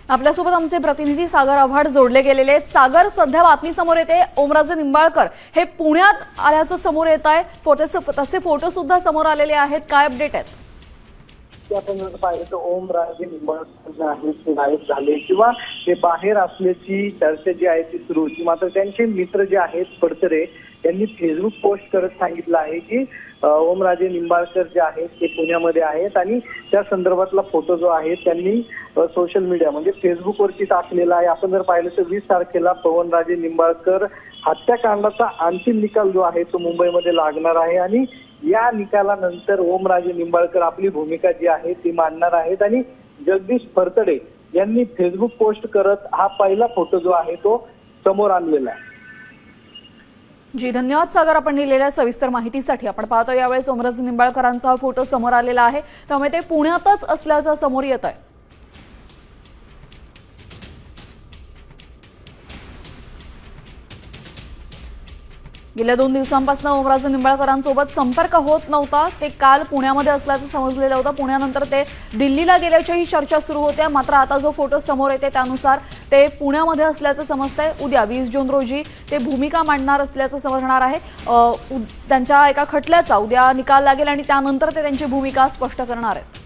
आपल्यासोबत आमचे प्रतिनिधी सागर आव्हाड जोडले गेलेले आहेत। सागर, सध्या बातमी समोर येते ओमराजे निंबाळकर हे पुण्यात आल्याचं समोर येत आहे। तसे फोटो सुद्धा समोर आलेले आहेत। काय अपडेट आहेत? आपण पाहिलं तर ओमराजे निंबाळकर आहेत ते गायब झाले किंवा ते बाहेर असल्याची चर्चा जी आहे ती सुरू होती। मात्र त्यांचे मित्र जे आहेत फडतरे यांनी फेसबुक पोस्ट करत सांगितलं आहे की ओमराजे निंबाळकर जे आहेत ते पुण्यामध्ये आहेत आणि त्या संदर्भातला फोटो जो आहे त्यांनी सोशल मीडिया म्हणजे फेसबुकवरती टाकलेला आहे। आपण जर पाहिलं तर 20 तारखेला पवनराजे निंबाळकर हत्याकांडाचा अंतिम निकाल जो आहे तो मुंबईमध्ये लागणार आहे आणि या निकालानंतर ओमराजे निंबाळकर आपली भूमिका जी आहे ती मांडणार आहेत आणि जगदीश फडतरे यांनी फेसबुक पोस्ट करत हा पहिला फोटो जो आहे तो समोर आणलेला आहे। जी, धन्यवाद सागर, आपण दिलेल्या सविस्तर माहितीसाठी। आपण पाहतो यावेळेस ओमराजे निंबाळकरांचा हा फोटो समोर आलेला आहे, त्यामुळे ते पुण्यातच असल्याचं समोर येत आहे। गेल्या 2 दिवसांपासून ओमराजे निंबाळकरांसोबत संपर्क होत नव्हता। ते काल पुण्यामध्ये असल्याचं समजलेलं होतं। पुण्यानंतर ते दिल्लीला गेल्याच्याही चर्चा सुरू होत्या। मात्र आता जो फोटो समोर येते त्यानुसार ते पुण्यामध्ये असल्याचं समजतंय। उद्या 20 जून रोजी ते भूमिका मांडणार असल्याचं समजणार आहे। त्यांच्या एका खटल्याचा उद्या निकाल लागेल आणि त्यानंतर ते त्यांची भूमिका स्पष्ट करणार आहेत।